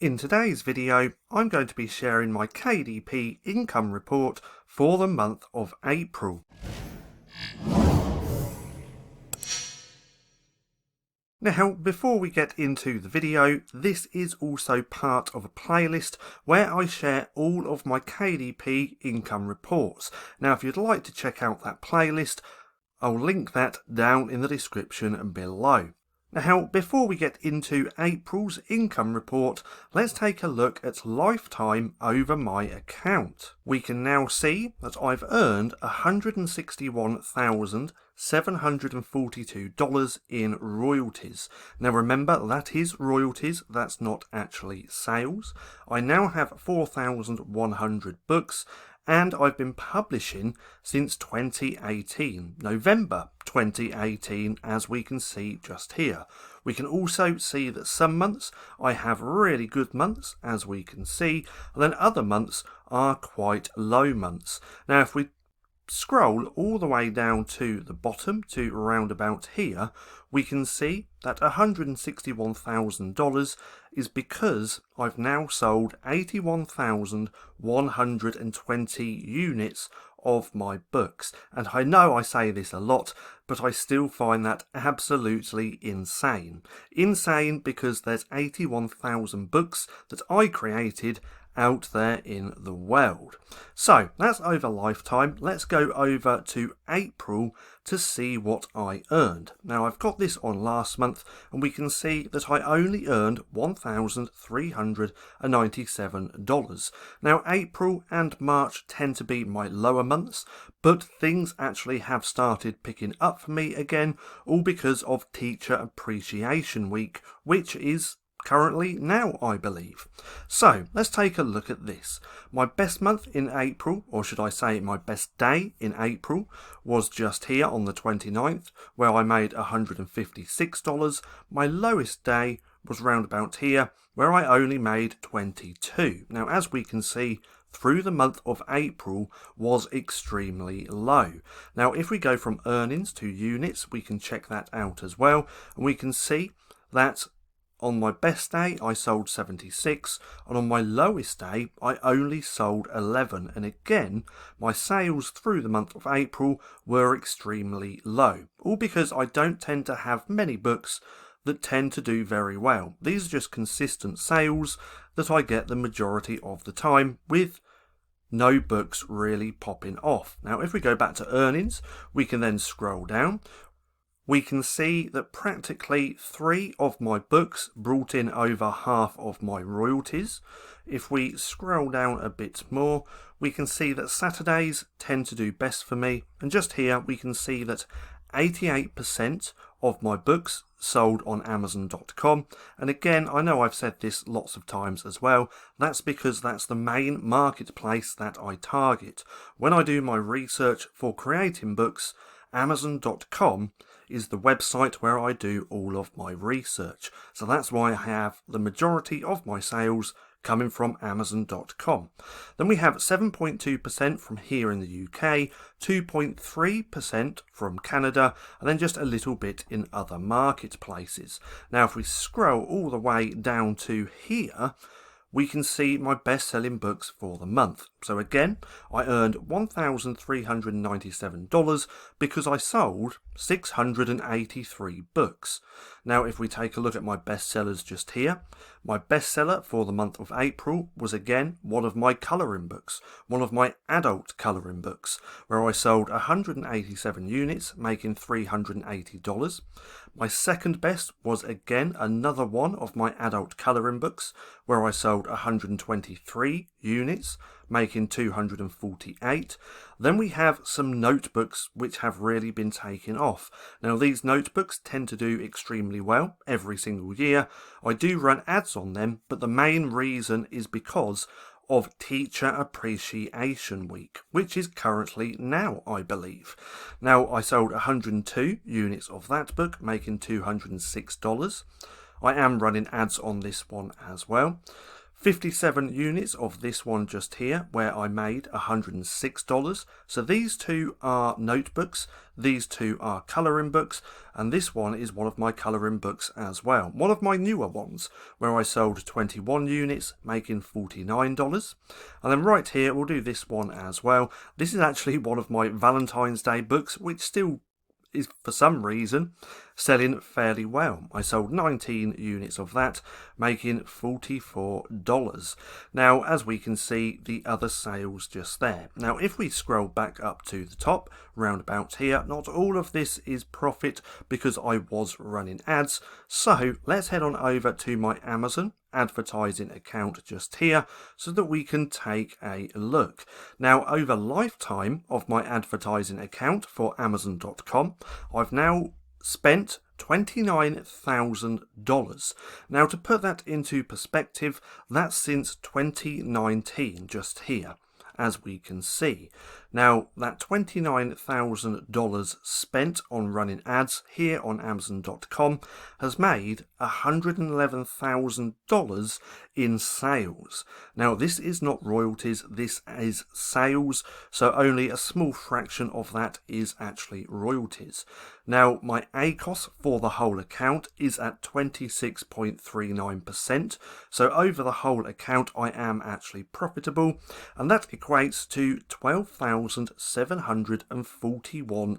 In today's video, I'm going to be sharing my KDP income report for the month of April. Now, before we get into the video, this is also part of a playlist where I share all of my KDP income reports. Now, if you'd like to check out that playlist, I'll link that down in the description below. Now, before we get into April's income report, let's take a look at lifetime over my account. We can now see that I've earned $161,742 in royalties. Now remember, that is royalties, that's not actually sales. I now have 4,100 books, and I've been publishing since 2018, November 2018, as we can see just here. We can also see that some months I have really good months, as we can see, and then other months are quite low months. Now if we scroll all the way down to the bottom to around about here, we can see that $161,000 is because I've now sold 81,120 units of my books. And I know I say this a lot, but I still find that absolutely insane. Insane because there's 81,000 books that I created out there in the world. So that's over lifetime. Let's go over to April to see what I earned. Now I've got this on last month and we can see that I only earned $1,397. Now April and March tend to be my lower months, but things actually have started picking up for me again, all because of Teacher Appreciation Week, which is currently now, I believe. So let's take a look at this. My best month in April, or should I say my best day in April, was just here on the 29th, where I made $156. My lowest day was round about here, where I only made $22. Now as we can see, through the month of April was extremely low. Now if we go from earnings to units, we can check that out as well, and we can see that on my best day, I sold 76, and on my lowest day, I only sold 11. And again, my sales through the month of April were extremely low, all because I don't tend to have many books that tend to do very well. These are just consistent sales that I get the majority of the time, with no books really popping off. Now, if we go back to earnings, we can then scroll down. We can see that practically 3 of my books brought in over half of my royalties. If we scroll down a bit more, we can see that Saturdays tend to do best for me. And just here, we can see that 88% of my books sold on Amazon.com. And again, I know I've said this lots of times as well. That's because that's the main marketplace that I target. When I do my research for creating books, Amazon.com is the website where I do all of my research. So that's why I have the majority of my sales coming from Amazon.com. Then we have 7.2% from here in the UK, 2.3% from Canada, and then just a little bit in other marketplaces. Now if we scroll all the way down to here, we can see my best-selling books for the month. So again, I earned $1,397 because I sold 683 books. Now, if we take a look at my bestsellers just here, my bestseller for the month of April was again one of my colouring books, one of my adult colouring books, where I sold 187 units, making $380. My second best was again another one of my adult colouring books, where I sold 123 units, making $248. Then we have some notebooks which have really been taken off. Now these notebooks tend to do extremely well every single year. I do run ads on them, but the main reason is because of Teacher Appreciation Week, which is currently now, I believe. Now I sold 102 units of that book, making $206. I am running ads on this one as well. 57 units of this one just here, where I made $106. So these two are notebooks, these two are colouring books, and this one is one of my colouring books as well. One of my newer ones, where I sold 21 units, making $49. And then right here, we'll do this one as well. This is actually one of my Valentine's Day books, which still is, for some reason, selling fairly well. I sold 19 units of that, making $44. Now, as we can see, the other sales just there. Now, if we scroll back up to the top, round about here, not all of this is profit because I was running ads. So let's head on over to my Amazon advertising account just here so that we can take a look. Now, over lifetime of my advertising account for Amazon.com, I've now spent $29,000. Now, to put that into perspective, that's since 2019 just here, as we can see. Now, that $29,000 spent on running ads here on Amazon.com has made $111,000 in sales. Now, this is not royalties, this is sales, so only a small fraction of that is actually royalties. Now, my ACOS for the whole account is at 26.39%, so over the whole account I am actually profitable, and that equates to 12,741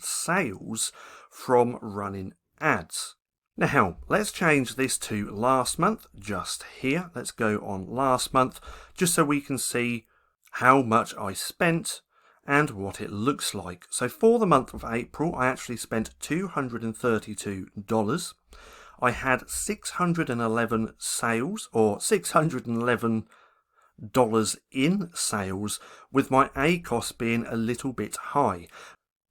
sales from running ads. Now, let's change this to last month just here. Let's go on last month just so we can see how much I spent and what it looks like. So for the month of April, I actually spent $232. I had 611 sales, or $611 in sales, with my ACOS being a little bit high.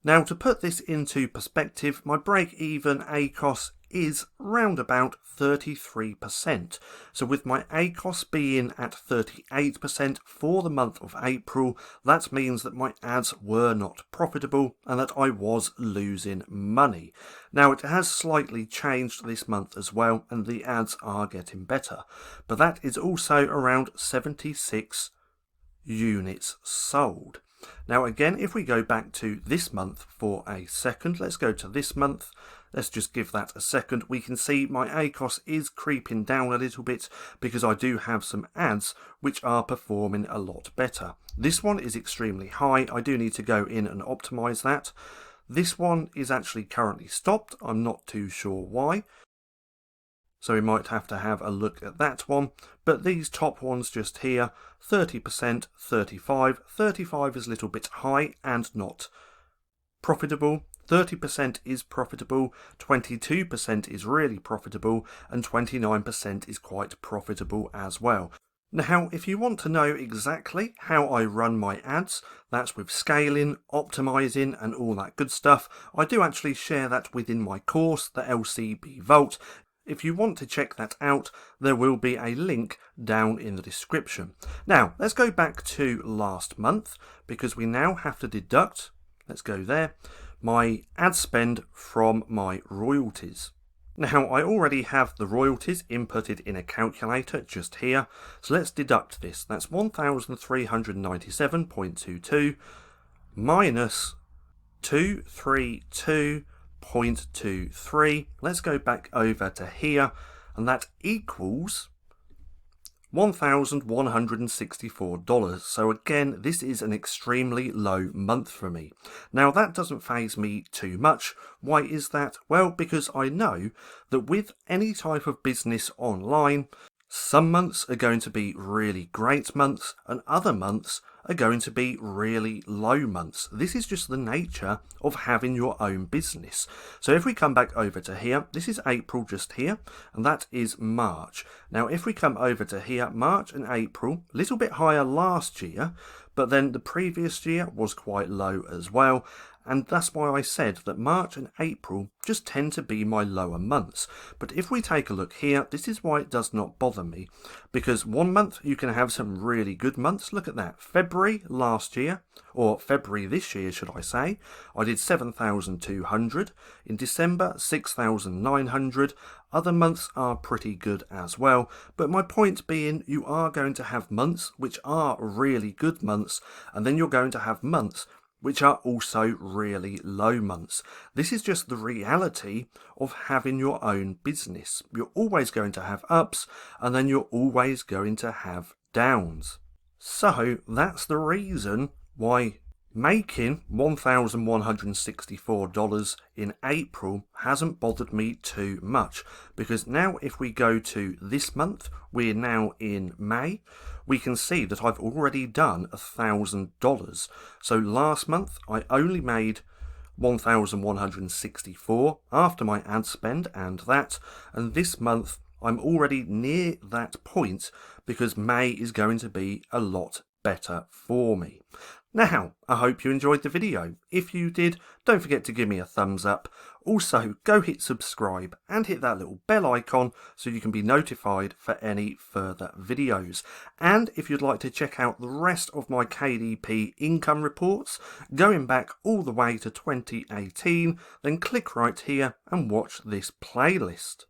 Now, to put this into perspective, my break-even ACOS is round about 33%. So with my ACOS being at 38% for the month of April, that means that my ads were not profitable and that I was losing money. Now, it has slightly changed this month as well, and the ads are getting better, but that is also around 76 units sold. Now again, if we go back to this month for a second, let's go to this month. Let's just give that a second. We can see my ACOS is creeping down a little bit because I do have some ads which are performing a lot better. This one is extremely high. I do need to go in and optimize that. This one is actually currently stopped. I'm not too sure why. So we might have to have a look at that one. But these top ones just here, 30%, 35. 35 is a little bit high and not profitable. 30% is profitable, 22% is really profitable, and 29% is quite profitable as well. Now, if you want to know exactly how I run my ads, that's with scaling, optimizing, and all that good stuff, I do actually share that within my course, the LCB Vault. If you want to check that out, there will be a link down in the description. Now, let's go back to last month, because we now have to deduct, let's go there, my ad spend from my royalties. Now, I already have the royalties inputted in a calculator just here, so let's deduct this. That's 1,397.22 minus 232.23. Let's go back over to here, and that equals $1,164. So again, this is an extremely low month for me. Now, that doesn't faze me too much. Why is that? Well, because I know that with any type of business online, some months are going to be really great months and other months are going to be really low months. This is just the nature of having your own business. So if we come back over to here, this is April just here, and that is March. Now if we come over to here, March and April, a little bit higher last year, but then the previous year was quite low as well. and that's why I said that March and April just tend to be my lower months. But if we take a look here, this is why it does not bother me, because one month you can have some really good months. Look at that. February last year, or February this year should I say, I did 7,200. In December 6,900. Other months are pretty good as well, but my point being, you are going to have months which are really good months, and then you're going to have months which are also really low months. This is just the reality of having your own business. You're always going to have ups, and then you're always going to have downs. So that's the reason why making $1,164 in April hasn't bothered me too much, because now if we go to this month, we're now in May, we can see that I've already done $1,000. So last month I only made 1,164 after my ad spend and that, and this month I'm already near that point because May is going to be a lot better for me. Now, I hope you enjoyed the video. If you did, don't forget to give me a thumbs up. Also, go hit subscribe and hit that little bell icon so you can be notified for any further videos. And if you'd like to check out the rest of my KDP income reports, going back all the way to 2018, then click right here and watch this playlist.